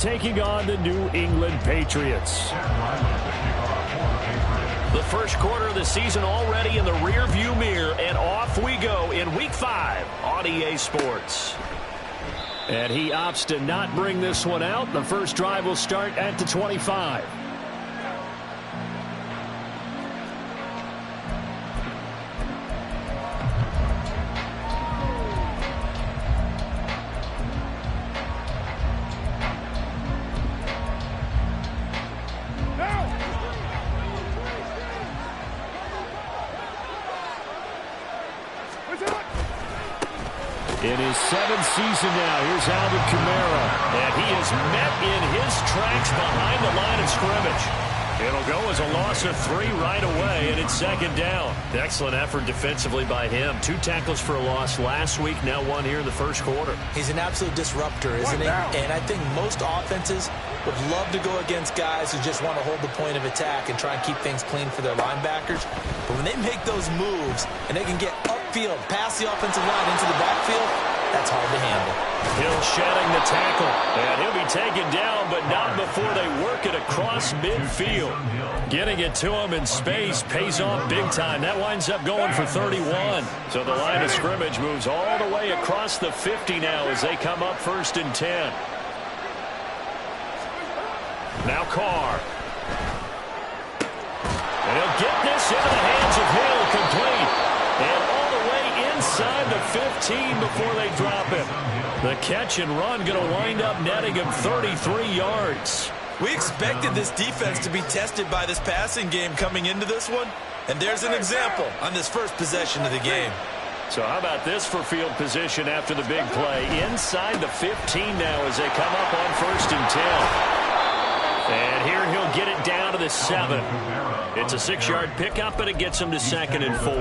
taking on the New England Patriots. The first quarter of the season already in the rearview mirror, and off we go in Week 5 on EA Sports. And he opts to not bring this one out. The first drive will start at the 25. In his 7th season now, here's Alvin Kamara. And he is met in his tracks behind the line of scrimmage. It'll go as a loss of 3 right away, and it's 2nd down. Excellent effort defensively by him. 2 tackles for a loss last week, now 1 here in the first quarter. He's an absolute disruptor, isn't he? And I think most offenses would love to go against guys who just want to hold the point of attack and try and keep things clean for their linebackers. But when they make those moves and they can get upfield, past the offensive line into the backfield, that's hard to handle. Hill shedding the tackle, and he'll be taken down, but not before they work it across midfield. Getting it to him in space pays off big time. That winds up going for 31. So the line of scrimmage moves all the way across the 50 now as they come up 1st and 10. Now Carr. And he'll get this into the hands of Hill, complete. And all the way inside the 15 before they drop it. The catch and run going to wind up netting him 33 yards. We expected this defense to be tested by this passing game coming into this one. And there's an example on this first possession of the game. So how about this for field position after the big play? Inside the 15 now as they come up on 1st and 10. And here he'll get it down to the 7. It's a 6-yard pickup, but it gets him to 2nd and 4.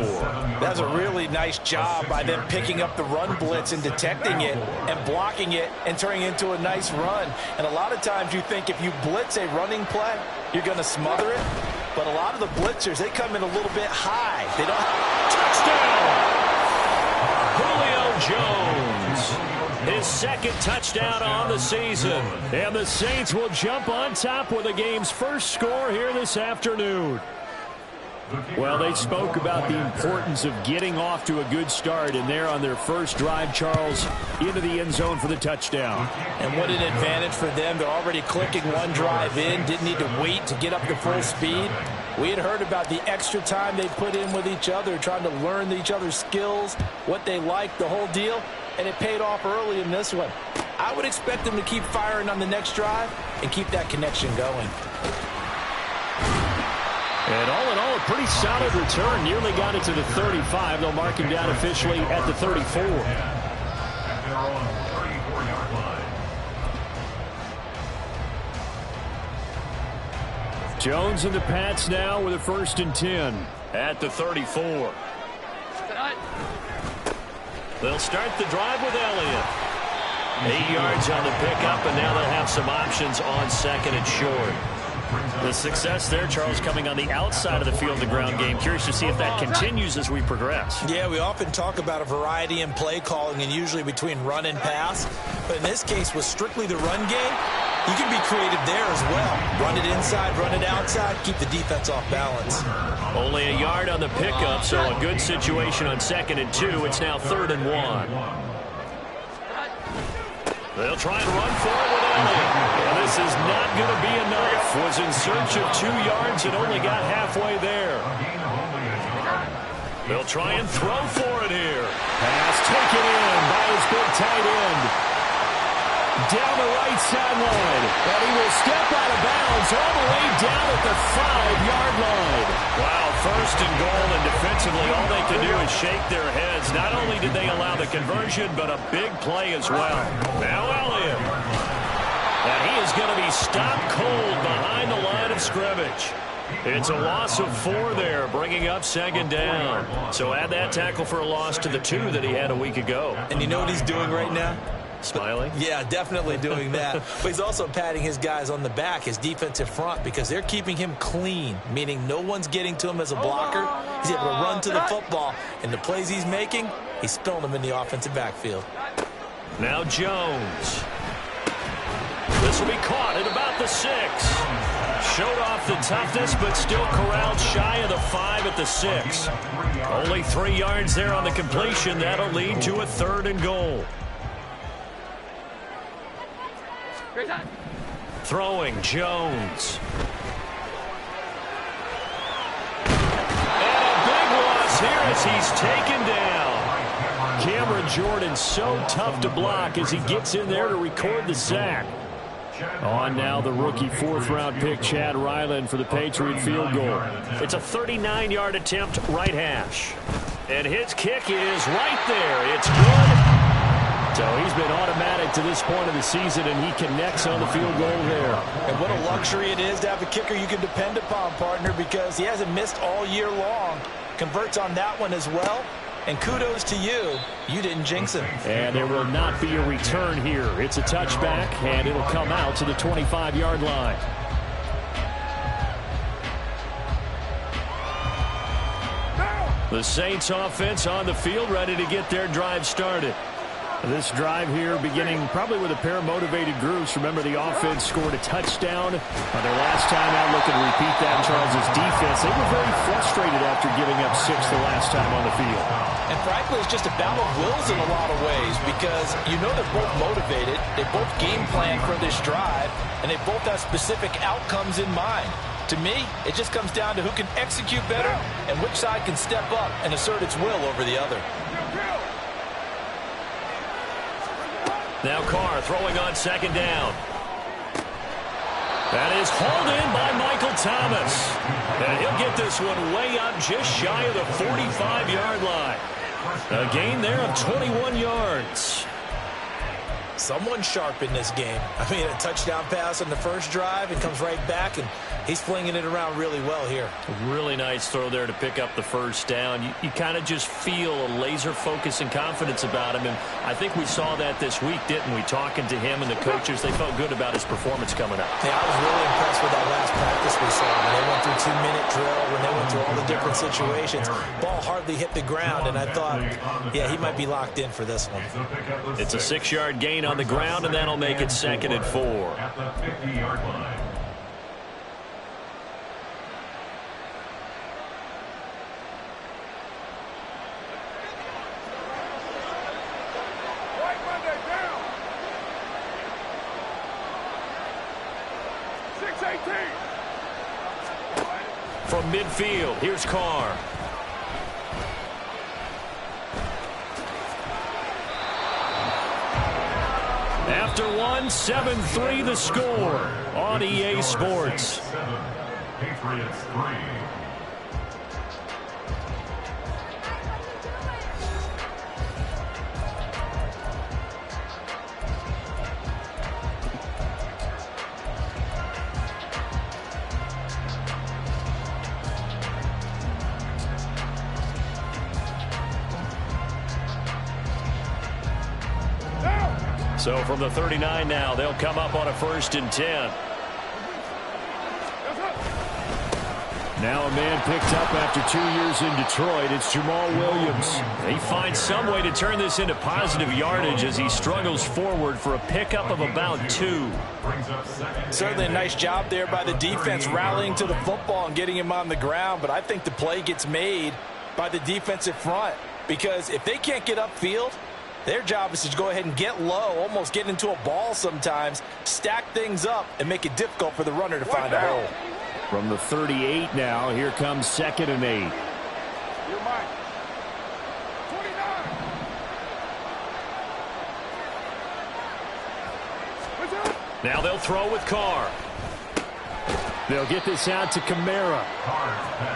That's a really nice job by them picking up the run blitz and detecting it and blocking it and turning it into a nice run. And a lot of times you think if you blitz a running play, you're going to smother it. But a lot of the blitzers, they come in a little bit high. They don't Touchdown! Julio Jones. His 2nd touchdown on the season. And the Saints will jump on top with the game's first score here this afternoon. Well, they spoke about the importance of getting off to a good start, and they're on their first drive, Charles, into the end zone for the touchdown. And what an advantage for them. They're already clicking one drive in, didn't need to wait to get up to full speed. We had heard about the extra time they put in with each other, trying to learn each other's skills, what they like, the whole deal, and it paid off early in this one. I would expect them to keep firing on the next drive and keep that connection going. And all in all, a pretty solid return. Nearly got it to the 35. They'll mark him down officially at the 34. Jones and the Pats now with a 1st and 10. At the 34. They'll start the drive with Elliott. 8 yards on the pickup, and now they'll have some options on 2nd and short. The success there, Charles, coming on the outside of the field, the ground game. Curious to see if that continues as we progress. Yeah, we often talk about a variety in play calling and usually between run and pass. But in this case, with strictly the run game, you can be creative there as well. Run it inside, run it outside, keep the defense off balance. Only a yard on the pickup, so a good situation on 2nd and 2. It's now 3rd and 1. They'll try and run for it with Elliott. And this is not going to be enough. Was in search of 2 yards and only got halfway there. They'll try and throw for it here. Pass taken in by his big tight end. Down the right sideline. And he will step out of bounds all the way down at the 5-yard line. Wow, 1st and goal, and defensively all they can do is shake their heads. Not only did they allow the conversion, but a big play as well. Now Elliott. And he is going to be stopped cold behind the line of scrimmage. It's a loss of 4 there, bringing up 2nd down. So add that tackle for a loss to the 2 that he had a week ago. And you know what he's doing right now? Smiling? Yeah, definitely doing that. But he's also patting his guys on the back, his defensive front, because they're keeping him clean, meaning no one's getting to him as a blocker. He's able to run to the football, and the plays he's making, he's spilling them in the offensive backfield. Now Jones. This will be caught at about the 6. Showed off the toughness, but still corralled shy of the 5 at the 6. Only 3 yards there on the completion. That'll lead to a 3rd and goal. Throwing, Jones. And a big loss here as he's taken down. Cameron Jordan so tough to block as he gets in there to record the sack. On now the rookie 4th-round pick Chad Ryland for the Patriot field goal. It's a 39-yard attempt, right hash. And his kick is right there. It's good. So he's been automatic to this point of the season, and he connects on the field goal there. And what a luxury it is to have a kicker you can depend upon, partner, because he hasn't missed all year long. Converts on that one as well. And kudos to you. You didn't jinx him. And there will not be a return here. It's a touchback, and it'll come out to the 25-yard line. The Saints offense on the field, ready to get their drive started. This drive here beginning probably with a pair of motivated groups. Remember, the offense scored a touchdown on their last time out. Looking to repeat that in Charles' defense. They were very frustrated after giving up 6 the last time on the field. And frankly, it's just a battle of wills in a lot of ways because you know they're both motivated. They both game plan for this drive, and they both have specific outcomes in mind. To me, it just comes down to who can execute better and which side can step up and assert its will over the other. Now Carr throwing on 2nd down. That is hauled in by Michael Thomas. And he'll get this one way up just shy of the 45-yard line. A gain there of 21 yards. Someone sharp in this game. I mean, a touchdown pass on the first drive and comes right back, and he's flinging it around really well here. A really nice throw there to pick up the first down. You kind of just feel a laser focus and confidence about him, and I think we saw that this week, didn't we? Talking to him and the coaches, they felt good about his performance coming up. Yeah, I was really impressed with that last practice we saw. When they went through 2-minute drill, when they went through all the different situations, ball hardly hit the ground, and I thought, yeah, he might be locked in for this one. It's a 6-yard gain on the ground, and that'll make it 2nd and 4. At the 50-yard line. From midfield, here's Carr. After one, 7-3 the score on EA Sports. Patriots 3. So from the 39 now, they'll come up on a 1st and 10. Now a man picked up after 2 years in Detroit. It's Jamal Williams. He finds some way to turn this into positive yardage as he struggles forward for a pickup of about 2. Certainly a nice job there by the defense rallying to the football and getting him on the ground, but I think the play gets made by the defensive front because if they can't get upfield, their job is to go ahead and get low, almost get into a ball sometimes, stack things up, and make it difficult for the runner to find a hole. From the 38 now, here comes 2nd and 8. Now they'll throw with Carr. They'll get this out to Kamara.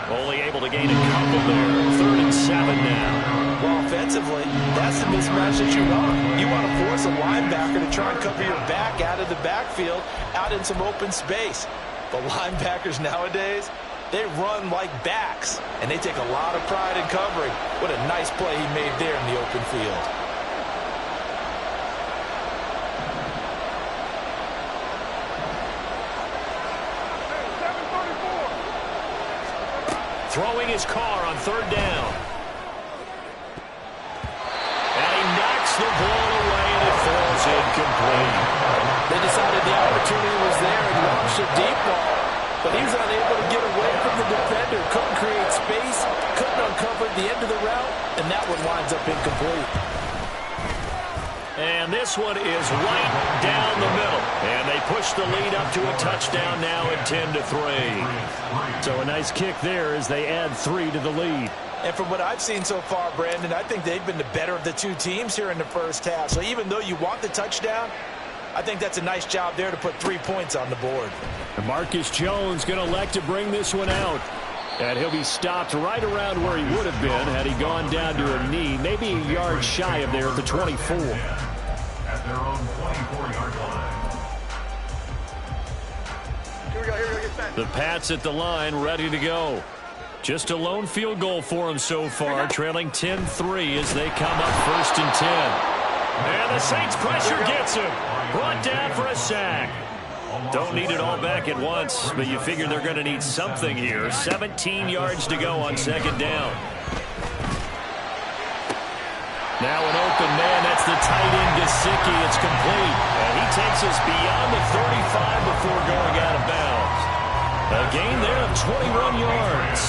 Only able to gain a couple there. 3rd and 7 now. Well, offensively, that's the mismatch that you want. You want to force a linebacker to try and cover your back out of the backfield, out in some open space. But linebackers nowadays, they run like backs, and they take a lot of pride in covering. What a nice play he made there in the open field. Throwing his Carr on 3rd down. And he knocks the ball away, and it falls incomplete. They decided the at the end of the route, and that one winds up incomplete. And this one is right down the middle. And they push the lead up to a touchdown now at 10-3. So a nice kick there as they add 3 to the lead. And from what I've seen so far, Brandon, I think they've been the better of the two teams here in the first half. So even though you want the touchdown, I think that's a nice job there to put 3 points on the board. And Marcus Jones going to elect to bring this one out. And he'll be stopped right around where he would have been had he gone down to a knee, maybe a yard shy of there at the 24. At their own 24-yard line. Here we go. The Pats at the line, ready to go. Just a lone field goal for them so far, trailing 10-3 as they come up 1st and 10. And the Saints pressure gets him. Brought down for a sack. Don't need it all back at once, but you figure they're going to need something here. 17 yards to go on 2nd down. Now an open man. That's the tight end, Gesicki. It's complete. And he takes us beyond the 35 before going out of bounds. A gain there of 21 yards.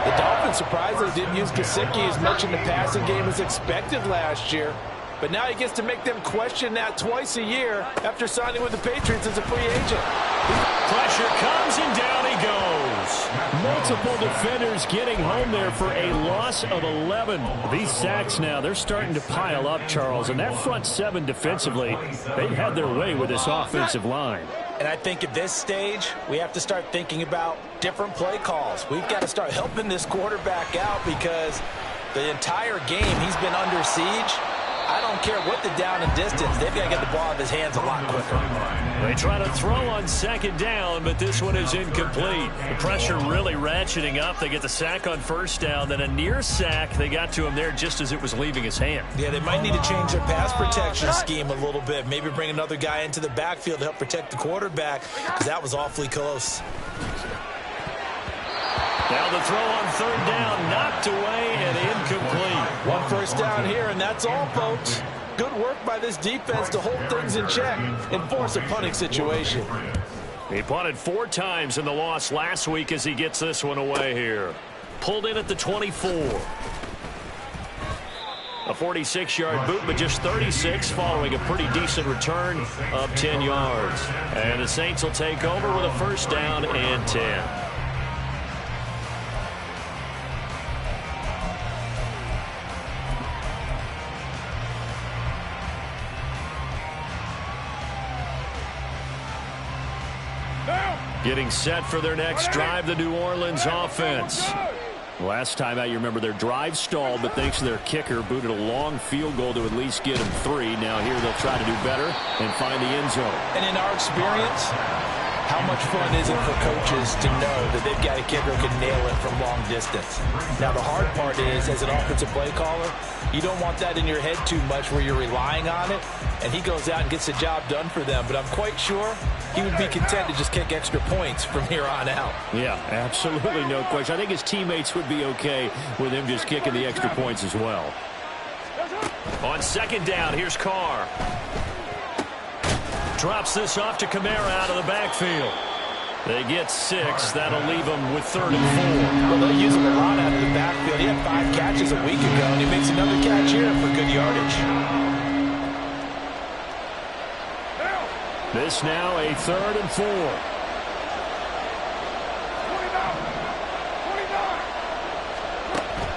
The Dolphins surprisingly didn't use Gesicki as much in the passing game as expected last year. But now he gets to make them question that twice a year after signing with the Patriots as a free agent. Pressure comes and down he goes. Multiple defenders getting home there for a loss of 11. These sacks now, they're starting to pile up, Charles. And that front 7 defensively, they've had their way with this offensive line. And I think at this stage, we have to start thinking about different play calls. We've got to start helping this quarterback out because the entire game he's been under siege. I don't care what the down and distance. They've got to get the ball out of his hands a lot quicker. They try to throw on 2nd down, but this one is incomplete. The pressure really ratcheting up. They get the sack on 1st down, then a near sack. They got to him there just as it was leaving his hand. Yeah, they might need to change their pass protection scheme a little bit. Maybe bring another guy into the backfield to help protect the quarterback because that was awfully close. Now the throw on 3rd down, knocked away and incomplete. 1 first down here, and that's all, folks. Good work by this defense to hold things in check and force a punting situation. He punted 4 times in the loss last week as he gets this one away here. Pulled in at the 24. A 46-yard boot, but just 36 following a pretty decent return of 10 yards. And the Saints will take over with a 1st down and 10. Getting set for their next drive, the New Orleans offense. Last time out, you remember their drive stalled, but thanks to their kicker, booted a long field goal to at least get them 3. Now here they'll try to do better and find the end zone. And in our experience, how much fun is it for coaches to know that they've got a kicker who can nail it from long distance? Now the hard part is, as an offensive play caller, you don't want that in your head too much where you're relying on it, and he goes out and gets the job done for them. But I'm quite sure he would be content to just kick extra points from here on out. Yeah, absolutely no question. I think his teammates would be okay with him just kicking the extra points as well. On 2nd down, here's Carr. Drops this off to Kamara out of the backfield. They get 6. That'll leave them with 3rd and 4. Well, they'll use him a lot out of the backfield. He had 5 catches a week ago, and he makes another catch here for good yardage. This now a 3rd and 4.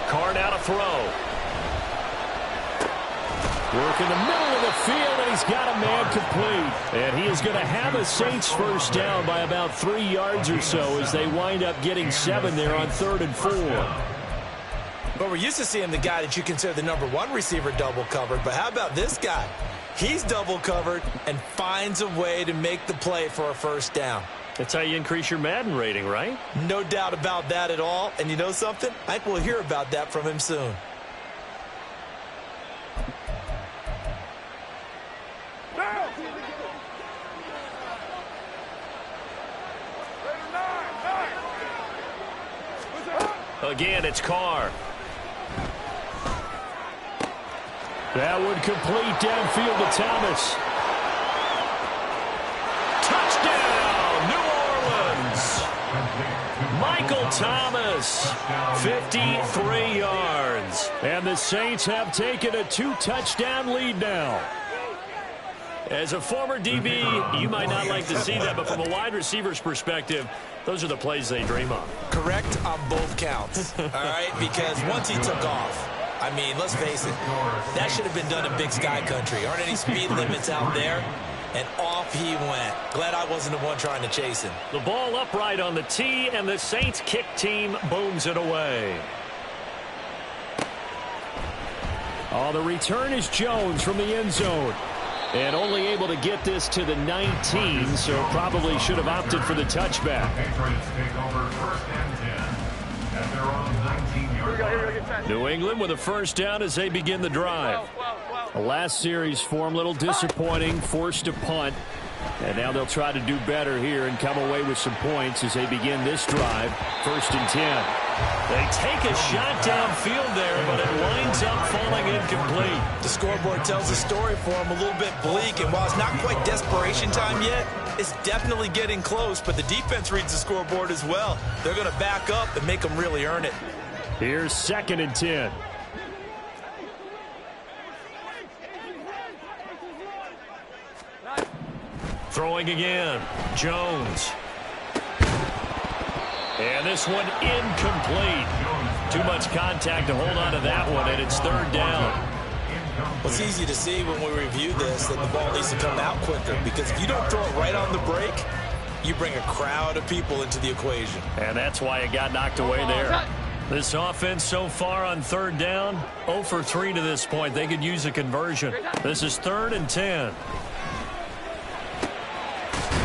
Carr now to throw. Work in the middle of the field, and he's got a man complete. And he is going to have a Saints 1st down by about 3 yards or so as they wind up getting 7 there on 3rd and 4. But we're used to seeing the guy that you consider the number 1 receiver double covered. But how about this guy? He's double covered and finds a way to make the play for a 1st down. That's how you increase your Madden rating, right? No doubt about that at all. And you know something? I think we'll hear about that from him soon. Again, it's Carr. That would complete downfield to Thomas. Touchdown, New Michael Thomas, 53 yards. And the Saints have taken a 2-touchdown lead now. As a former DB, you might not like to see that, but from a wide receiver's perspective, those are the plays they dream of. Correct on both counts, all right? Because once he took off, I mean, let's face it, that should have been done in Big Sky Country. Aren't any speed limits out there? And off he went. Glad I wasn't the one trying to chase him. The ball upright on the tee, and the Saints kick team booms it away. Oh, the return is Jones from the end zone. And only able to get this to the 19, so probably should have opted for the touchback. New England with a first down as they begin the drive. The last series form, a little disappointing, forced to punt. And now they'll try to do better here and come away with some points as they begin this drive. 1st and 10. They take a shot downfield there, but it winds up falling incomplete. The scoreboard tells a story for him, a little bit bleak, and while it's not quite desperation time yet, it's definitely getting close, but the defense reads the scoreboard as well. They're going to back up and make them really earn it. Here's 2nd and 10. Throwing again, Jones. And this one incomplete. Too much contact to hold on to that one, and it's 3rd down. Well, it's easy to see when we review this that the ball needs to come out quicker, because if you don't throw it right on the break, you bring a crowd of people into the equation. And that's why it got knocked away there. This offense so far on 3rd down, 0 for 3 to this point. They could use a conversion. This is 3rd and 10.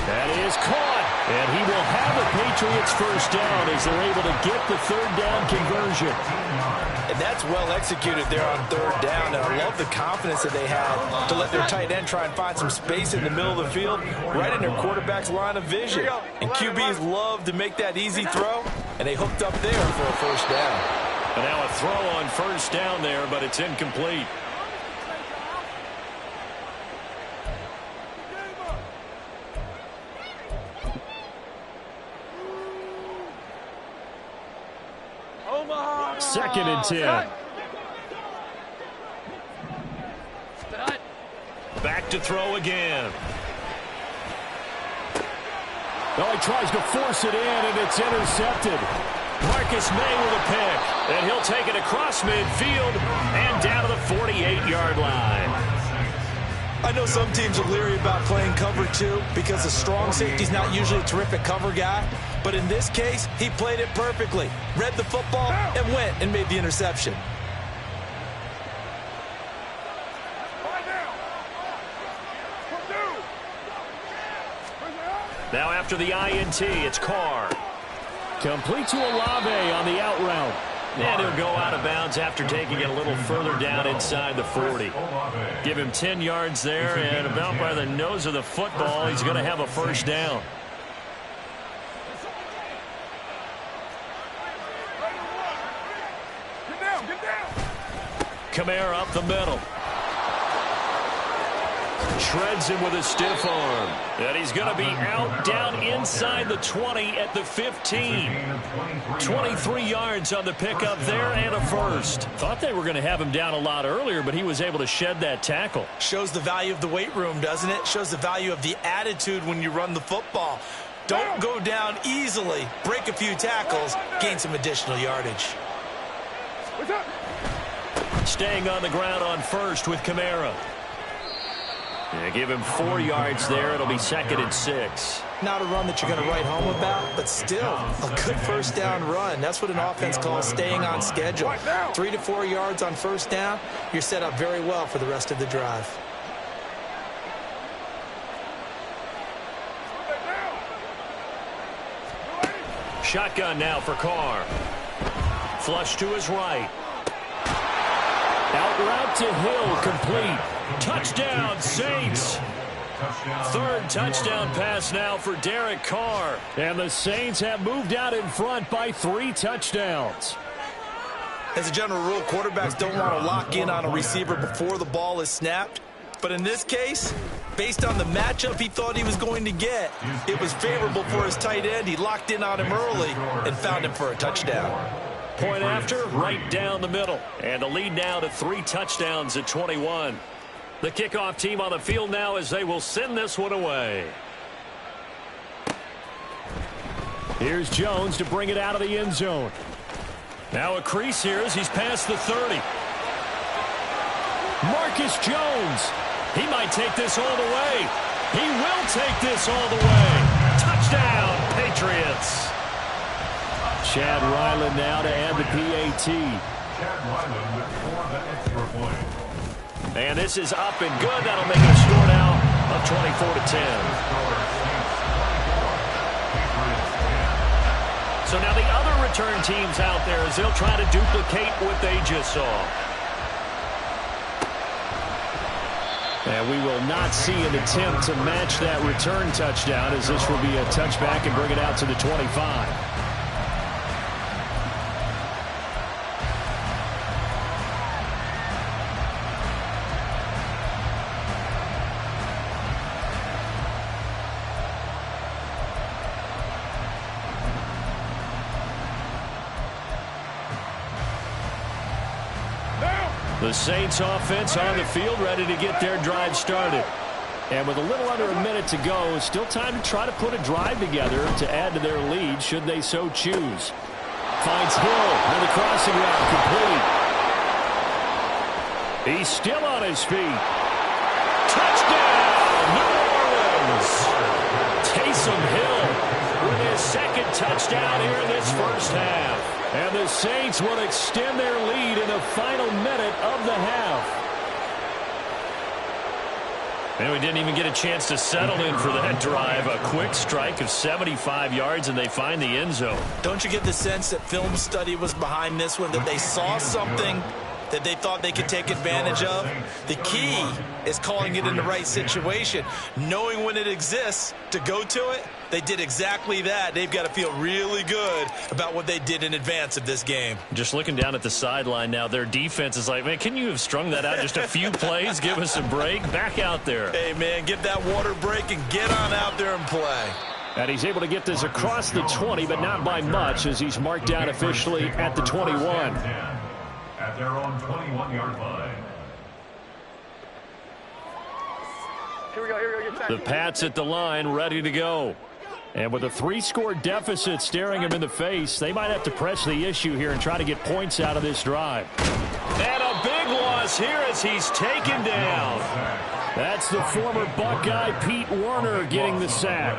That is caught. And he will have the Patriots first down as they're able to get the 3rd down conversion. And that's well executed there on 3rd down. And I love the confidence that they had to let their tight end try and find some space in the middle of the field, right in their quarterback's line of vision. And QBs love to make that easy throw, and they hooked up there for a first down. And now a throw on 1st down there, but it's incomplete. Second and 10. Back to throw again. Well, he tries to force it in, and it's intercepted. Marcus May with a pick, and he'll take it across midfield and down to the 48-yard line. I know some teams are leery about playing cover 2 because a strong safety's not usually a terrific cover guy. But in this case, he played it perfectly, read the football, and went and made the interception. Now after the INT, it's Carr. Complete to Olave on the out route. And he'll go out of bounds after taking it a little further down inside the 40. Give him 10 yards there, and about by the nose of the football, he's going to have a first down. Kamara up the middle. Shreds him with a stiff arm. And he's going to be out down inside the 20 at the 15. 23 yards on the pickup there and a first. Thought they were going to have him down a lot earlier, but he was able to shed that tackle. Shows the value of the weight room, doesn't it? Shows the value of the attitude when you run the football. Don't go down easily. Break a few tackles. Gain some additional yardage. Staying on the ground on first with Kamara. Yeah, give him 4 yards there. It'll be 2nd and 6. Not a run that you're going to write home about, but still a good first down run. That's what an offense calls staying on schedule. 3 to 4 yards on first down. You're set up very well for the rest of the drive. Shotgun now for Carr. Flush to his right. Out route to Hill, complete. Touchdown, Saints. 3rd touchdown pass now for Derek Carr. And the Saints have moved out in front by 3 touchdowns. As a general rule, quarterbacks don't want to lock in on a receiver before the ball is snapped. But in this case, based on the matchup he thought he was going to get, it was favorable for his tight end. He locked in on him early and found him for a touchdown. Point after, right down the middle. And the lead now to 3 touchdowns at 21. The kickoff team on the field now as they will send this one away. Here's Jones to bring it out of the end zone. Now a crease here as he's past the 30. Marcus Jones. He might take this all the way. He will take this all the way. Touchdown, Patriots. Chad Ryland now to add the PAT. Chad Ryland with for the extra point. And this is up and good. That'll make it a score now of 24-10. So now the other return teams out there as they'll try to duplicate what they just saw. And we will not see an attempt to match that return touchdown as this will be a touchback and bring it out to the 25. The Saints offense on the field, ready to get their drive started. And with a little under a minute to go, still time to try to put a drive together to add to their lead should they so choose. Finds Hill on the crossing route, complete. He's still on his feet. Touchdown, New Orleans. Taysom Hill with his second touchdown here in this first half. And the Saints will extend their lead in the final minute of the half. And we didn't even get a chance to settle in for that drive. A quick strike of 75 yards, and they find the end zone. Don't you get the sense that film study was behind this one, that they saw something that they thought they could take advantage of? The key is calling it in the right situation, knowing when it exists to go to it. They did exactly that. They've got to feel really good about what they did in advance of this game. Just looking down at the sideline now, their defense is like, man, can you have strung that out just a few plays? Give us a break. Back out there. Hey, man, get that water break and get on out there and play. And he's able to get this across the 20, but not by much as he's marked down officially at the 21. At their own 21-yard line. Here we go. The Pats at the line, ready to go. And with a 3-score deficit staring him in the face, they might have to press the issue here and try to get points out of this drive. And a big loss here as he's taken down. That's the former Buckeye Pete Werner getting the sack.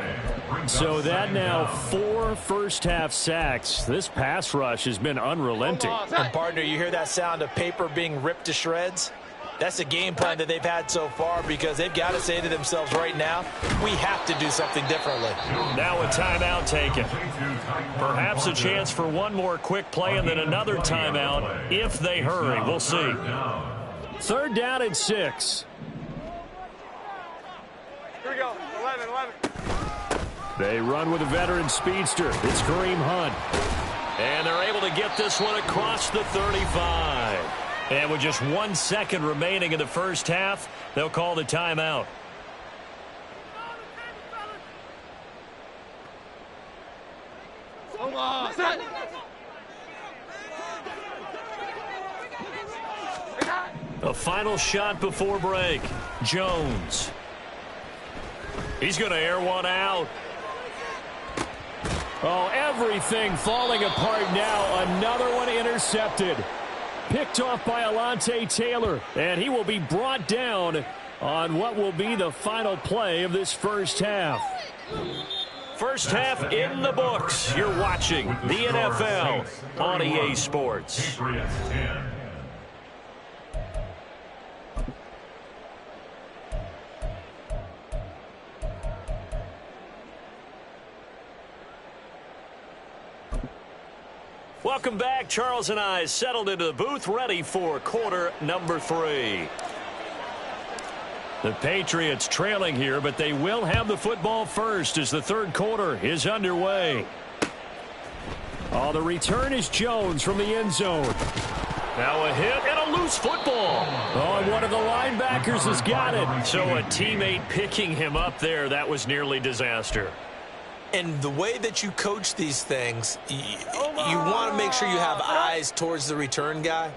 So that now 4 first-half sacks. This pass rush has been unrelenting. And partner, you hear that sound of paper being ripped to shreds? That's the game plan that they've had so far because they've got to say to themselves right now, we have to do something differently. Now a timeout taken. Perhaps a chance for one more quick play and then another timeout if they hurry. We'll see. 3rd down and 6. Here we go. 11. They run with a veteran speedster. It's Kareem Hunt. And they're able to get this one across the 35. And with just 1 second remaining in the first half, they'll call the timeout. A final shot before break. Jones. He's going to air one out. Oh, everything falling apart now. Another one intercepted. Picked off by Alontae Taylor, and he will be brought down on what will be the final play of this first half. First half in the books. You're watching the NFL on EA Sports. Welcome back. Charles and I settled into the booth, ready for quarter number 3. The Patriots trailing here, but they will have the football first as the 3rd quarter is underway. Oh, the return is Jones from the end zone. Now a hit and a loose football. Oh, and one of the linebackers has got it. So a teammate picking him up there, that was nearly disaster. And the way that you coach these things, you want to make sure you have eyes towards the return guy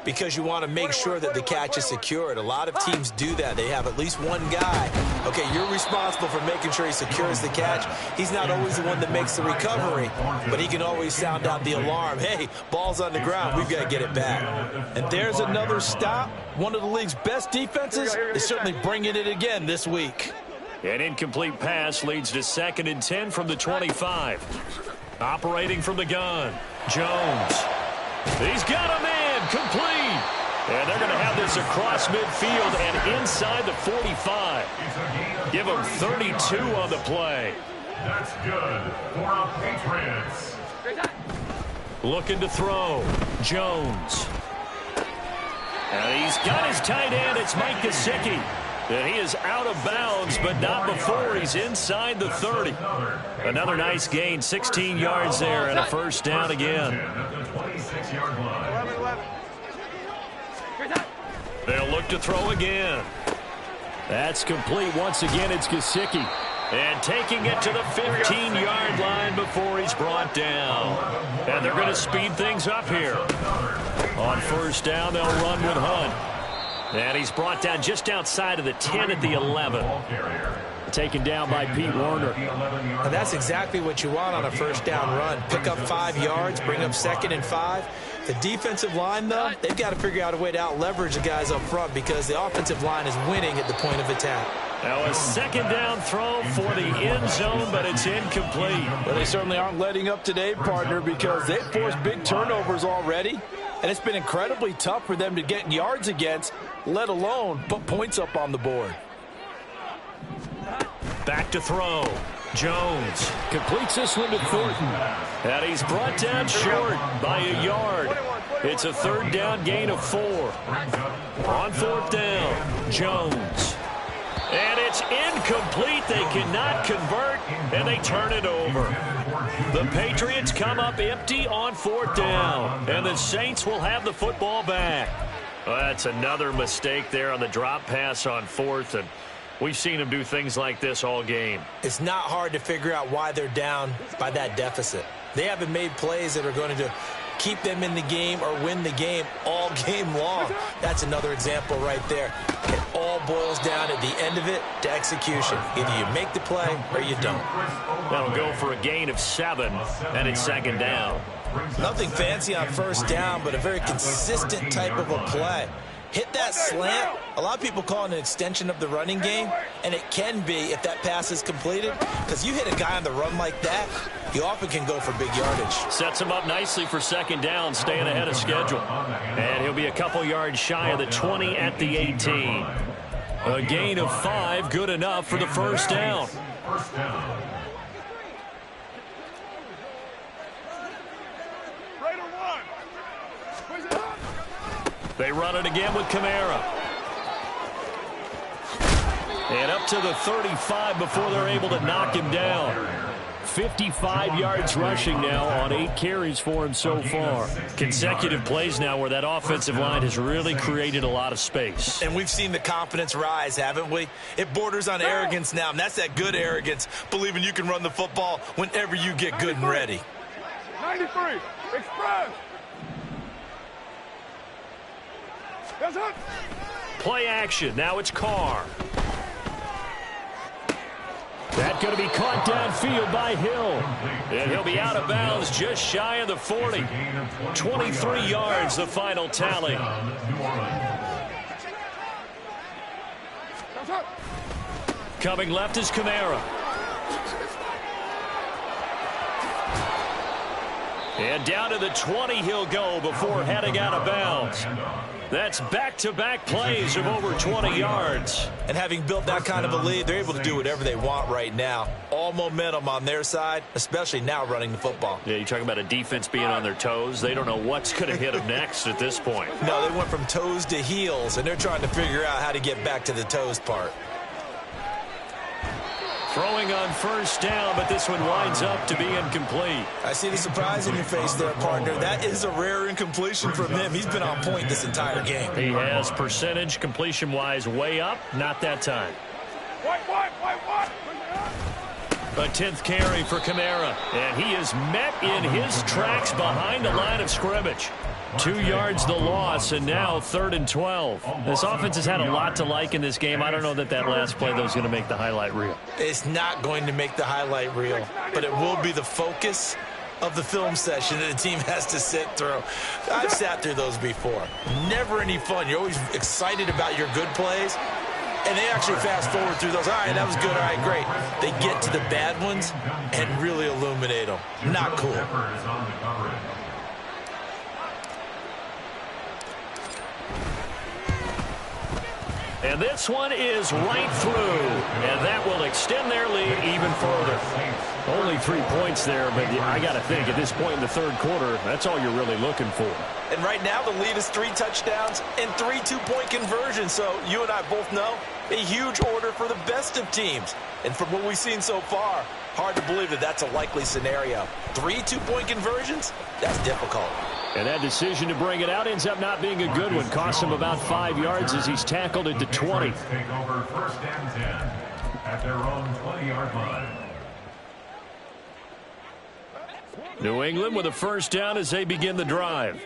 because you want to make sure that the catch is secured. A lot of teams do that. They have at least one guy. Okay, you're responsible for making sure he secures the catch. He's not always the one that makes the recovery, but he can always sound out the alarm. Hey, ball's on the ground. We've got to get it back. And there's another stop. One of the league's best defenses is certainly bringing it again this week. An incomplete pass leads to 2nd and 10 from the 25. Operating from the gun, Jones. He's got a man, complete. And they're going to have this across midfield and inside the 45. Give them 32 on the play. That's good for our Patriots. Looking to throw, Jones. And he's got his tight end. It's Mike Gesicki. And he is out of bounds, but not before he's inside the 30. Another nice gain, 16 yards there, and a first down again. They'll look to throw again. That's complete. Once again, it's Gesicki. And taking it to the 15-yard line before he's brought down. And they're going to speed things up here. On first down, they'll run with Hunt. And he's brought down just outside of the 10 at the 11. Taken down by Pete Werner. And that's exactly what you want on a first down run. Pick up 5 yards, bring up 2nd and 5. The defensive line, though, they've got to figure out a way to out-leverage the guys up front because the offensive line is winning at the point of attack. Now a 2nd down throw for the end zone, but it's incomplete. Well, they certainly aren't letting up today, partner, because they've forced big turnovers already. And it's been incredibly tough for them to get yards against, let alone put points up on the board. Back to throw. Jones completes this one to Thornton. And he's brought down short by a yard. It's a 3rd down gain of 4. On 4th down, Jones. And it's incomplete. They cannot convert, and they turn it over. The Patriots come up empty on 4th down, and the Saints will have the football back. Well, that's another mistake there on the drop pass on 4th, and we've seen them do things like this all game. It's not hard to figure out why they're down by that deficit. They haven't made plays that are going to keep them in the game or win the game all game long. That's another example right there. It all boils down at the end of it to execution. Either you make the play or you don't. That'll go for a gain of 7, and it's 2nd down. Nothing fancy on first down, but a very consistent type of a play. Hit that slant. A lot of people call it an extension of the running game, and it can be if that pass is completed, because you hit a guy on the run like that, you often can go for big yardage. Sets him up nicely for 2nd down, staying ahead of schedule. And he'll be a couple yards shy of the 20 at the 18. A gain of 5, good enough for the first down. They run it again with Kamara. And up to the 35 before they're able to knock him down. 55 yards rushing now on 8 carries for him so far. Consecutive plays now where that offensive line has really created a lot of space. And we've seen the confidence rise, haven't we? It borders on arrogance now, and that's that good arrogance, believing you can run the football whenever you get good and ready. 93, express. Play action. Now it's Carr. That's going to be caught downfield by Hill. And he'll be out of bounds just shy of the 40. 23 yards, the final tally. Coming left is Kamara. And down to the 20 he'll go before heading out of bounds. That's back-to-back plays of over 20 yards. And having built that kind of a lead, they're able to do whatever they want right now. All momentum on their side, especially now running the football. Yeah, you're talking about a defense being on their toes. They don't know what's going to hit them next at this point. No, they went from toes to heels, and they're trying to figure out how to get back to the toes part. Throwing on first down, but this one winds up to be incomplete. I see the surprise in your face there, partner. That is a rare incompletion from him. He's been on point this entire game. He has percentage completion-wise way up, not that time. What? A 10th carry for Kamara, and he is met in his tracks behind the line of scrimmage. 2 yards the loss, and now 3rd and 12. This offense has had a lot to like in this game. I don't know that last play, though, is going to make the highlight reel. It's not going to make the highlight reel, but it will be the focus of the film session that the team has to sit through. I've sat through those before. Never any fun. You're always excited about your good plays, and they actually fast forward through those. All right, that was good. All right, great. They get to the bad ones and really illuminate them. Not cool. And this one is right through, and that will extend their lead even further. Only 3 points there, but I got to think at this point in the third quarter, that's all you're really looking for. And right now the lead is 3 touchdowns and 3 two-point conversions. So you and I both know a huge order for the best of teams. And from what we've seen so far, hard to believe that that's a likely scenario. 3 two-point conversions? That's difficult. And that decision to bring it out ends up not being a good one. Costs him about 5 yards as he's tackled at the 20. Take over 1st and 10 at their own 20-yard line. New England with a first down as they begin the drive.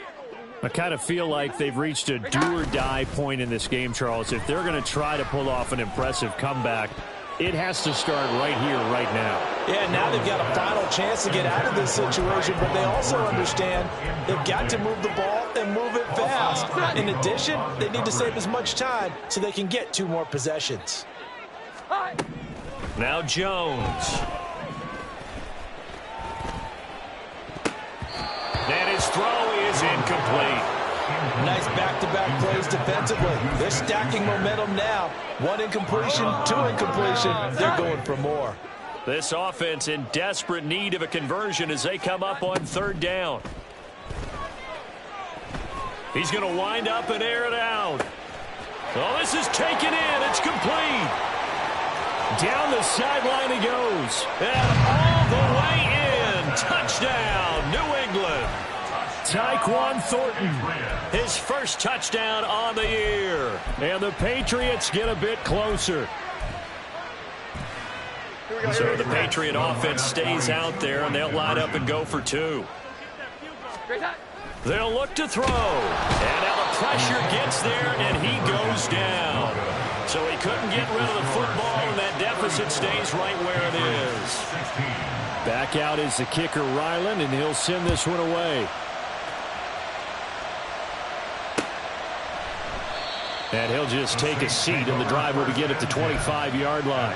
I kind of feel like they've reached a do-or-die point in this game, Charles. If they're going to try to pull off an impressive comeback, it has to start right here, right now. Yeah, now they've got a final chance to get out of this situation, but they also understand they've got to move the ball and move it fast. In addition, they need to save as much time so they can get 2 more possessions. Now Jones. And his throw is incomplete. Nice back-to-back plays defensively. They're stacking momentum now. 1 incompletion, 2 incompletion. They're going for more. This offense in desperate need of a conversion as they come up on 3rd down. He's going to wind up and air it out. Oh, this is taken in. It's complete. Down the sideline he goes. And all the way in. Touchdown, New England. Tyquan Thornton, his first touchdown on the year. And the Patriots get a bit closer. So the Patriot offense stays out there, and they'll line up and go for 2. They'll look to throw. And now the pressure gets there, and he goes down. So he couldn't get rid of the football, and that deficit stays right where it is. Back out is the kicker, Ryland, and he'll send this one away. And he'll just take a seat, and the drive will begin at the 25-yard line.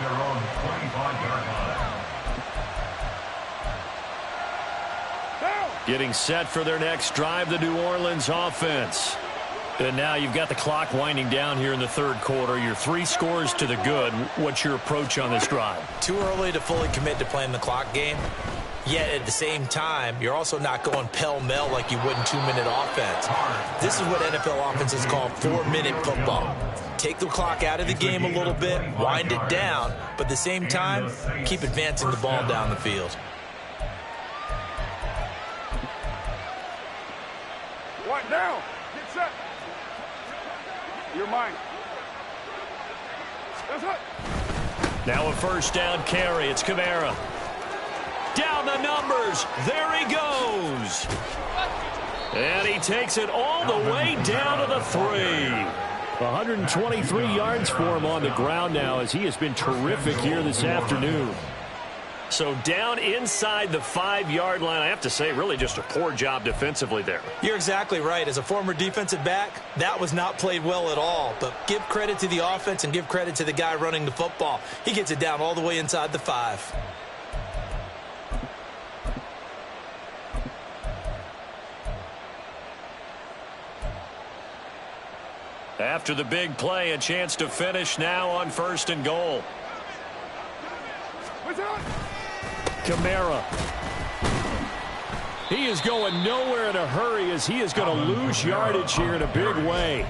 Getting set for their next drive, the New Orleans offense. And now you've got the clock winding down here in the 3rd quarter. You're 3 scores to the good. What's your approach on this drive? Too early to fully commit to playing the clock game. Yet at the same time, you're also not going pell-mell like you would in 2-minute offense. This is what NFL offenses call 4-minute football. Take the clock out of the game a little bit, wind it down, but at the same time, keep advancing the ball down the field. What now? Get set. You're mine. That's it. Now a first down carry. It's Kamara. Down the numbers. There he goes. And he takes it all the way down to the 3. 123 yards for him on the ground now as he has been terrific here this afternoon. So down inside the 5-yard line, I have to say, really just a poor job defensively there. You're exactly right. As a former defensive back, that was not played well at all. But give credit to the offense and give credit to the guy running the football. He gets it down all the way inside the 5. After the big play, a chance to finish now on 1st and goal. Kamara. He is going nowhere in a hurry as he is going to lose yardage here in a big way.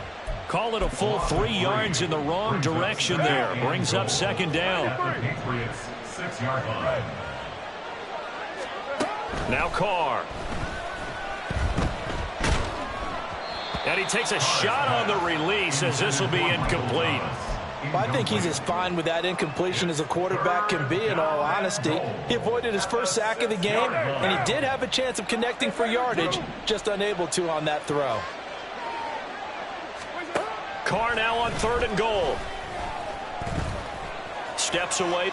Call it a full 3 yards in the wrong direction there. Brings up 2nd down. 6-yard line. Now Carr. And he takes a shot on the release as this will be incomplete. I think he's as fine with that incompletion as a quarterback can be, in all honesty. He avoided his first sack of the game, and he did have a chance of connecting for yardage, just unable to on that throw. Carr now on 3rd and goal. Steps away,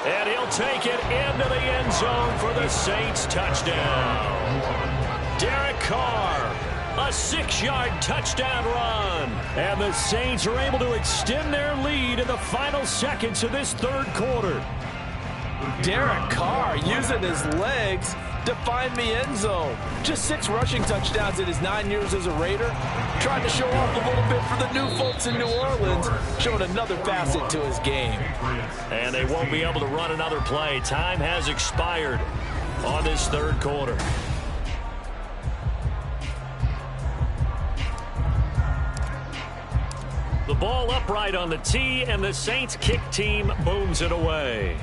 and he'll take it into the end zone for the Saints touchdown. Derek Carr. A 6-yard touchdown run. And the Saints are able to extend their lead in the final seconds of this 3rd quarter. Derek Carr using his legs to find the end zone. Just 6 rushing touchdowns in his 9 years as a Raider. Trying to show off a little bit for the new folks in New Orleans. Showing another facet to his game. And they won't be able to run another play. Time has expired on this 3rd quarter. The ball upright on the tee, and the Saints kick team booms it away.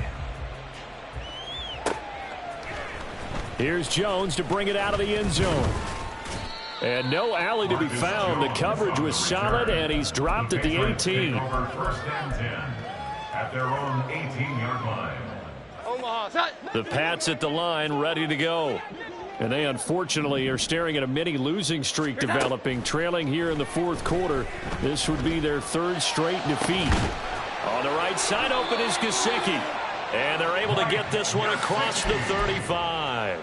Here's Jones to bring it out of the end zone. And no alley to be found. The coverage was solid, and he's dropped at the 18. Over 1st and 10 at their own 18-yard line. The Pats at the line, ready to go. And they unfortunately are staring at a mini losing streak developing, trailing here in the 4th quarter. This would be their 3rd straight defeat. On the right side open is Gesicki. And they're able to get this one across the 35.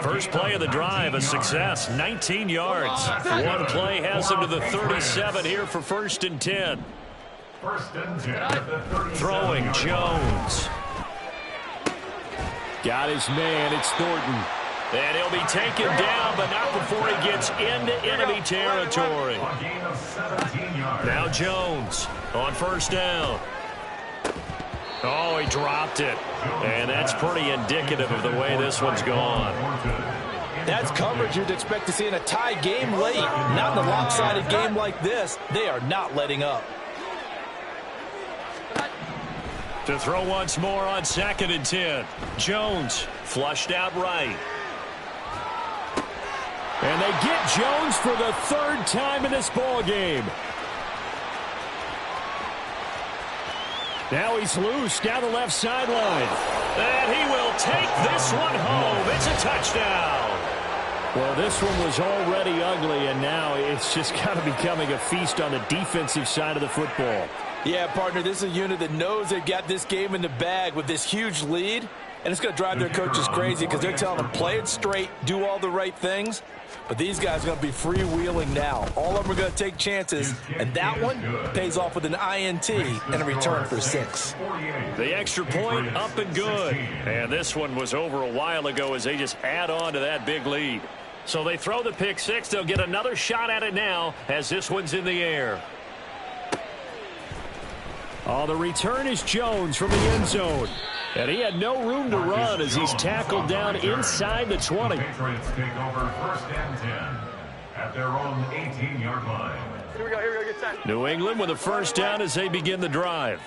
First play of the drive, a success, 19 yards. One play has them to the 37 here for 1st and 10. 1st and 10 at the 37. Throwing Jones. Got his man, it's Thornton. And he'll be taken down, but not before he gets into enemy territory. A gain of 17 yards. Now Jones on 1st down. Oh, he dropped it. And that's pretty indicative of the way this one's gone. That's coverage you'd expect to see in a tie game late. Not in a lopsided game like this. They are not letting up. To throw once more on 2nd and 10. Jones flushed out right. And they get Jones for the 3rd time in this ball game. Now he's loose down the left sideline. And he will take this one home. It's a touchdown. Well, this one was already ugly, and now it's just kind of becoming a feast on the defensive side of the football. Yeah, partner, this is a unit that knows they've got this game in the bag with this huge lead. And it's going to drive their coaches crazy because they're telling them play it straight, do all the right things. But these guys are going to be freewheeling now. All of them are going to take chances. And that one pays off with an INT and a return for 6. The extra point up and good. And this one was over a while ago as they just add on to that big lead. So they throw the pick 6. They'll get another shot at it now as this one's in the air. Oh, the return is Jones from the end zone. And he had no room to run as he's tackled down inside the 20. Patriots take over 1st and 10 at their own 18-yard line. Here we go, get set. New England with a 1st down as they begin the drive.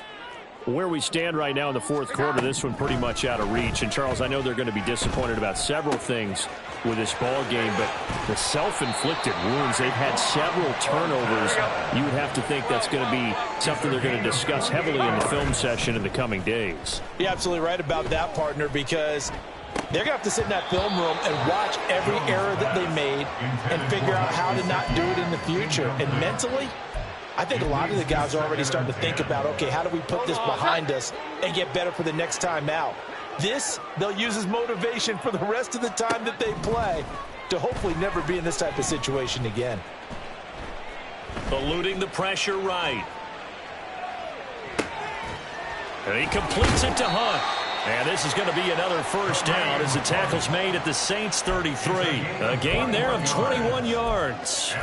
Where we stand right now in the 4th quarter, this one pretty much out of reach. And, Charles, I know they're going to be disappointed about several things with this ball game, but the self-inflicted wounds, they've had several turnovers. You would have to think that's going to be something they're going to discuss heavily in the film session in the coming days. You're absolutely right about that, partner, because they're going to have to sit in that film room and watch every error that they made and figure out how to not do it in the future. And mentally, I think a lot of the guys are already starting to think about, okay, how do we put this behind us and get better for the next time out? This, they'll use as motivation for the rest of the time that they play to hopefully never be in this type of situation again. Eluding the pressure right. And he completes it to Hunt. And this is going to be another 1st down as the tackle's made at the Saints 33. A gain there of 21 yards.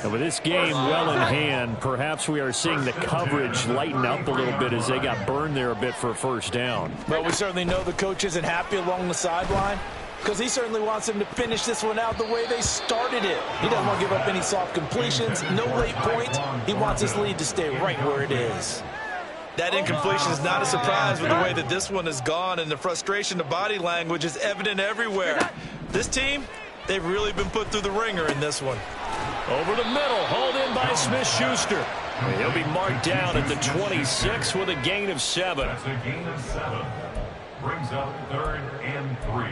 And with this game well in hand, perhaps we are seeing the coverage lighten up a little bit as they got burned there a bit for a 1st down. Well, we certainly know the coach isn't happy along the sideline because he certainly wants them to finish this one out the way they started it. He doesn't want to give up any soft completions, no late points. He wants his lead to stay right where it is. That incompletion is not a surprise with the way that this one has gone, and the frustration, the body language is evident everywhere. This team, they've really been put through the ringer in this one. Over the middle, hauled in by Smith-Schuster. He'll be marked down at the 26 with a gain of 7. That's a gain of 7. Brings up 3rd and 3.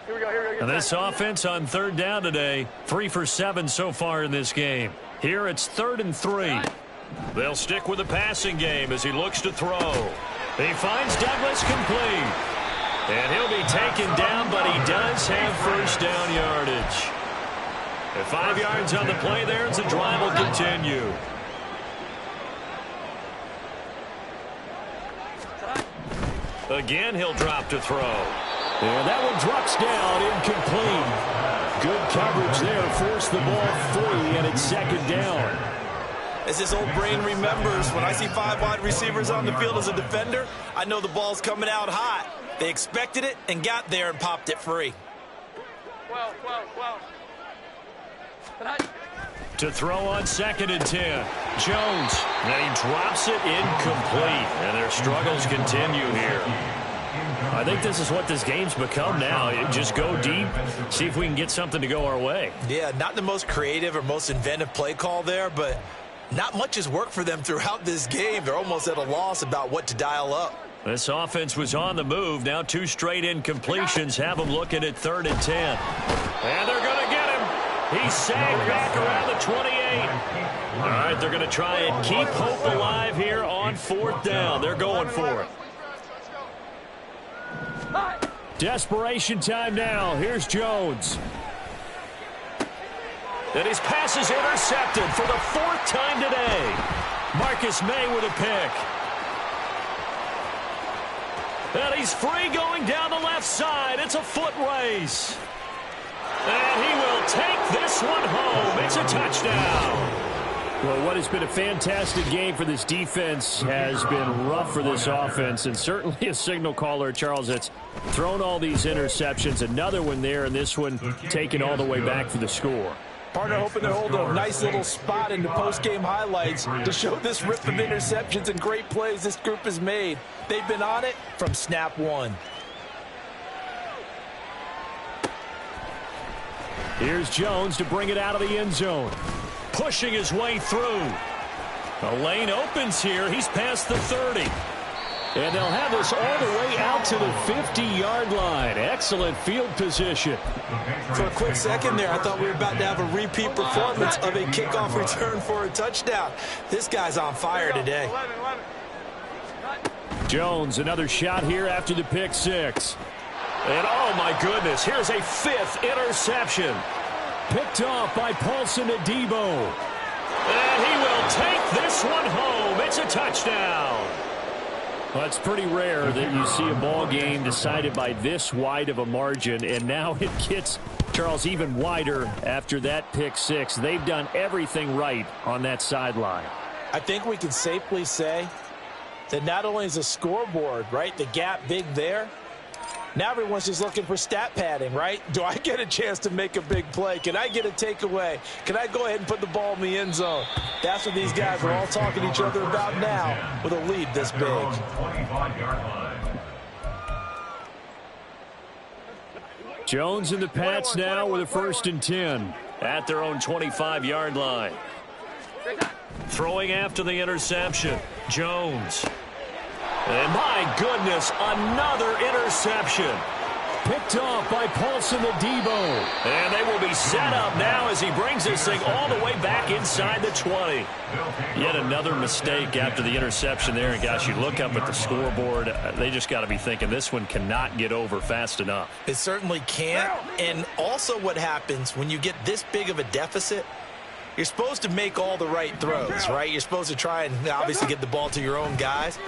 Here we go. And this offense on 3rd down today, 3 for 7 so far in this game. Here it's 3rd and 3. They'll stick with the passing game as he looks to throw. He finds Douglas complete. And he'll be taken down, but he does have first down yardage. And 5 yards on the play there as the drive will continue. Again, he'll drop to throw. And that one drops down, incomplete. Good coverage there, forced the ball free, and it's 2nd down. As this old brain remembers, when I see 5 wide receivers on the field as a defender, I know the ball's coming out hot. They expected it and got there and popped it free. Well. To throw on 2nd and 10. Jones. And he drops it incomplete. And their struggles continue here. I think this is what this game's become now. You just go deep, see if we can get something to go our way. Yeah, not the most creative or most inventive play call there, but not much has worked for them throughout this game. They're almost at a loss about what to dial up. This offense was on the move. Now 2 straight incompletions have them looking at 3rd and 10. And they're going to get him. He's sagged back around the 28. All right, they're going to try and keep hope alive here on 4th down. They're going for it. Desperation time now. Here's Jones. And his pass is intercepted for the 4th time today. Marcus May with a pick. And he's free going down the left side. It's a foot race. And he will take this one home. It's a touchdown. Well, what has been a fantastic game for this defense has been rough for this offense, and certainly a signal caller, Charles, that's thrown all these interceptions. Another one there, and this one taken all the way back for the score. Partner hoping to hold a nice little spot in the post-game highlights to show this rip of interceptions and great plays this group has made. They've been on it from snap 1. Here's Jones to bring it out of the end zone. Pushing his way through. The lane opens here. He's past the 30. And they'll have this all the way out to the 50-yard line. Excellent field position. For a quick second there, I thought we were about to have a repeat performance of a kickoff return for a touchdown. This guy's on fire today. Jones, another shot here after the pick 6. And oh my goodness, here's a 5th interception. Picked off by Paulson Adebo. And he will take this one home. It's a touchdown. Well, it's pretty rare that you see a ball game decided by this wide of a margin, and now it gets, Charles, even wider after that pick 6. They've done everything right on that sideline. I think we can safely say that not only is the scoreboard, right, the gap big there, now everyone's just looking for stat padding, right? Do I get a chance to make a big play? Can I get a takeaway? Can I go ahead and put the ball in the end zone? That's what these guys are all talking to each other about now with a lead this big. Jones and the Pats now with a 1st and 10 at their own 25-yard line. Throwing after the interception, Jones. And my goodness, another interception. Picked off by Paulson Adebo. And they will be set up now as he brings this thing all the way back inside the 20. Yet another mistake after the interception there. And gosh, you look up at the scoreboard, they just got to be thinking this one cannot get over fast enough. It certainly can't. And also what happens when you get this big of a deficit, you're supposed to make all the right throws, right? You're supposed to try and obviously get the ball to your own guys.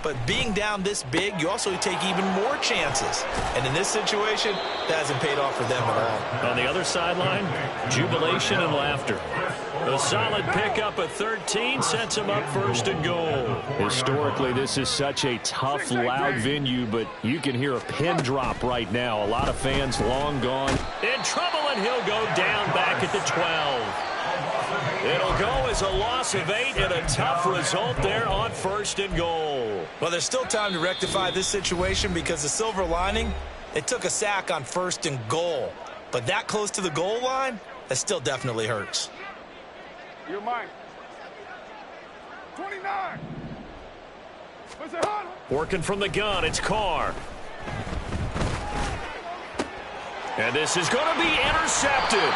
But being down this big, you also take even more chances. And in this situation, that hasn't paid off for them at all. On the other sideline, jubilation and laughter. A solid pickup at 13 sets him up 1st and goal. Historically, this is such a tough, loud venue, but you can hear a pin drop right now. A lot of fans long gone. In trouble, and he'll go down back at the 12. It'll go as a loss of 8 and a tough result there on 1st and goal. Well, there's still time to rectify this situation because the silver lining, they took a sack on 1st and goal. But that close to the goal line, that still definitely hurts. You're mine. 29. What's it on? Working from the gun, it's Carr. And this is going to be intercepted.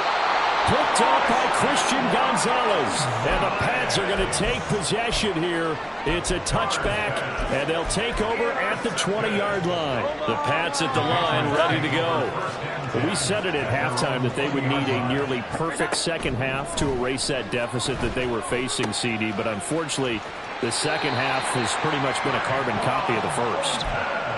Picked off by Christian Gonzalez. And the Pats are going to take possession here. It's a touchback, and they'll take over at the 20-yard line. The Pats at the line, ready to go. We said it at halftime that they would need a nearly perfect second half to erase that deficit that they were facing, CD. But unfortunately, the second half has pretty much been a carbon copy of the first.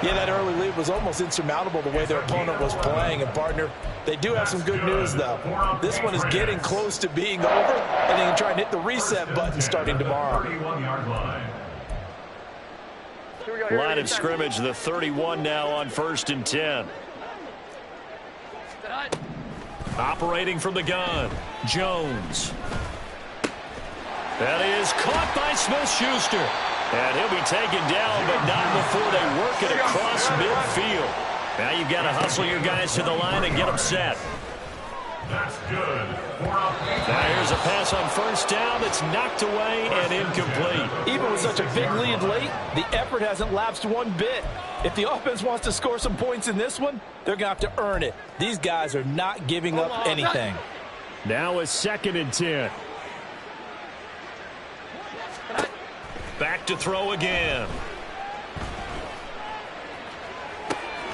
Yeah, that early lead was almost insurmountable the way their opponent was playing. And, partner, they do have some good news, though. This one is getting close to being over, and they can try and hit the reset button starting tomorrow. Line of scrimmage, the 31 now on 1st and 10. Operating from the gun, Jones. That is caught by Smith-Schuster. And he'll be taken down, but not before they work it across midfield. Now you've got to hustle your guys to the line and get them set. That's good. Now here's a pass on 1st down that's knocked away and incomplete. Even with such a big lead late, the effort hasn't lapsed one bit. If the offense wants to score some points in this one, they're going to have to earn it. These guys are not giving up anything. Now a 2nd and 10. Back to throw again.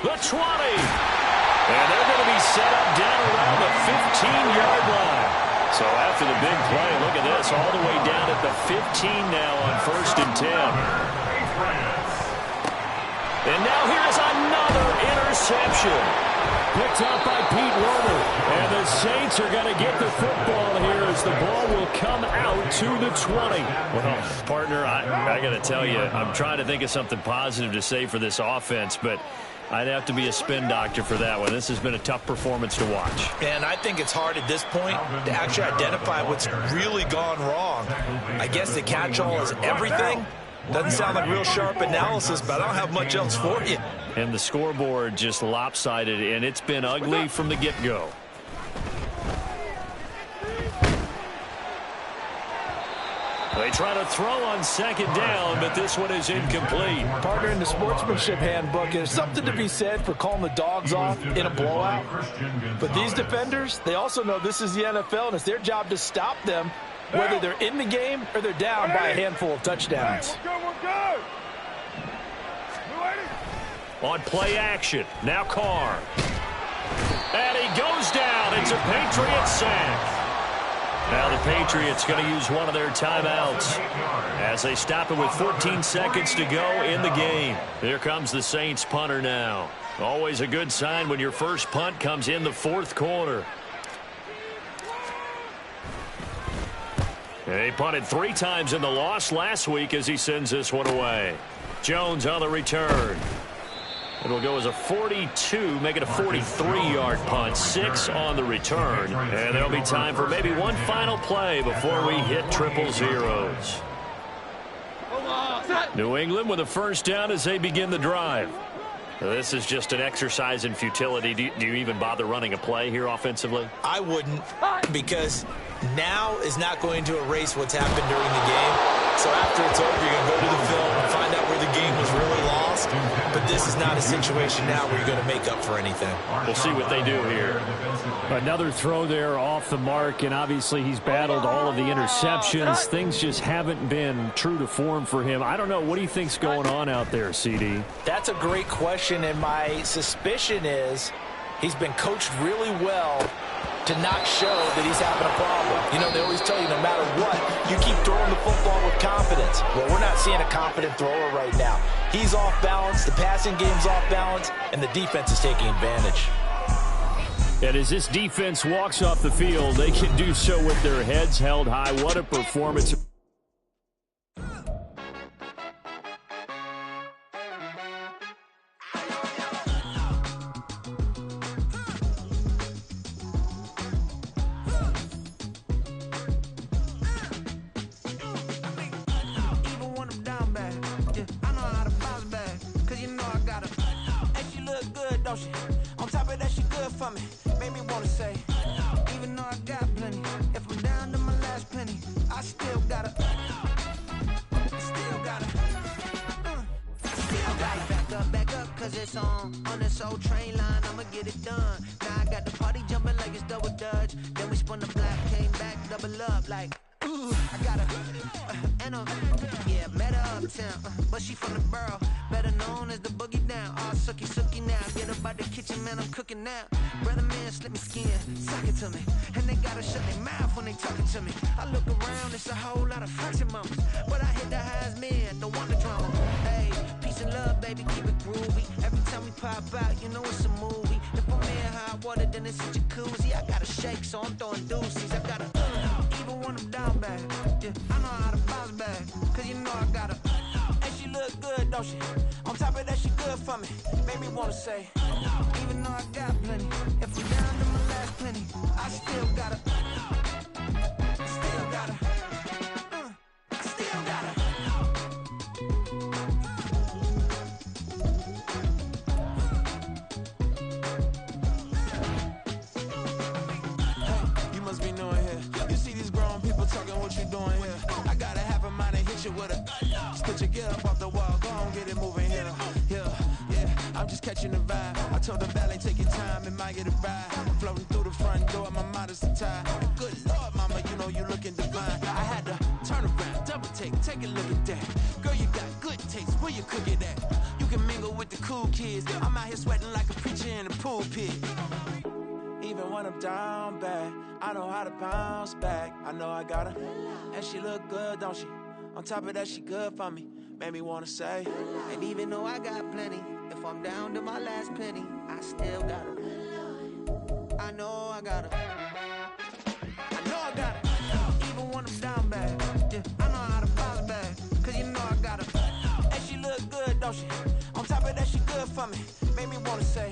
The 20. And they're going to be set up down around the 15-yard line. So after the big play, look at this, all the way down at the 15 now on 1st and 10. And now here's another interception. Picked up by Pete Werner. And the Saints are going to get the football here as the ball will come out to the 20. Well, partner, I got to tell you, I'm trying to think of something positive to say for this offense, but I'd have to be a spin doctor for that one. This has been a tough performance to watch. And I think it's hard at this point to actually identify what's really gone wrong. I guess the catch-all is everything. Doesn't sound like real sharp analysis, but I don't have much else for you. And the scoreboard just lopsided, and it's been ugly from the get-go. They try to throw on 2nd down, but this one is incomplete. Partner, in the sportsmanship handbook, there's something to be said for calling the dogs off in a blowout. But these defenders, they also know this is the NFL, and it's their job to stop them, whether they're in the game or they're down by a handful of touchdowns. We're good. On play action, now Carr. And he goes down. It's a Patriot sack. Now the Patriots going to use one of their timeouts as they stop it with 14 seconds to go in the game. Here comes the Saints punter now. Always a good sign when your first punt comes in the 4th quarter. And he punted 3 times in the loss last week as he sends this one away. Jones on the return. It'll go as a 42, make it a 43-yard punt, 6 on the return. And there'll be time for maybe one final play before we hit triple zeros. New England with a 1st down as they begin the drive. This is just an exercise in futility. Do you even bother running a play here offensively? I wouldn't, because now is not going to erase what's happened during the game. So after it's over, you're going to go to the film and find out where the game was really lost. But this is not a situation now where you're going to make up for anything. We'll see what they do here. Another throw there off the mark, and obviously he's battled all of the interceptions. Things just haven't been true to form for him. I don't know. What do you think's going on out there, CD? That's a great question, and my suspicion is he's been coached really well to not show that he's having a problem. You know, they always tell you no matter what, you keep throwing the football with confidence. Well, we're not seeing a confident thrower right now. He's off balance, the passing game's off balance, and the defense is taking advantage. And as this defense walks off the field, they can do so with their heads held high. What a performance. got her. And she look good, don't she? On top of that, she good for me. Made me wanna say, even though I got plenty, if I'm down to my last penny, I still got her. Still got her. Still got her. Back up, cause it's on this old train line, I'ma get it done. Now I got the party jumping like it's double dutch. Then we spun the block, came back, double up like, ooh, I got her. And yeah, met her uptown, but she from the borough, better known as the boogie down. All sucky now, get up out the kitchen, man, I'm cooking now. Brother man, slip me skin, suck it to me. And they gotta shut their mouth when they talking to me. I look around, it's a whole lot of fraction mamas, but I hit the highs, man, don't want the drama. Hey, peace and love, baby, keep it groovy. Every time we pop out, you know it's a movie. If I'm in hot water, then it's a jacuzzi. I gotta shake, so I'm throwing deuces. I gotta even when I'm down bad. Yeah, I know how to bounce back, cause you know I got her. And she look good, don't she? On top of that, she good for me. Made me wanna say, even though I got plenty, if I'm down to my last penny, I still got her. Still got her. Still got her. Hey, you must be new in here. You see these grown people talking, what you doing here? I got a half a mind to hit you with a spit your get up off the wall, go on, get it moving here. Yeah, I'm just catching the vibe. I told the valet, take your time, it might get a ride. Floating through the front door, my mind is tied. Good Lord, mama, you know you looking divine. I had to turn around, double take a look at that. Girl, you got good taste, where you cook it at? You can mingle with the cool kids. I'm out here sweating like a preacher in a pulpit. Even when I'm down bad, I know how to bounce back. I know I got her, and she look good, don't she? On top of that, she good for me. Made me wanna say, and even though I got plenty, if I'm down to my last penny, I still got her. I know I got her. I know I got her. Even when I'm down bad, yeah, I know how to bounce back, cause you know I got her. And she look good, don't she? On top of that, she good for me. Made me wanna say,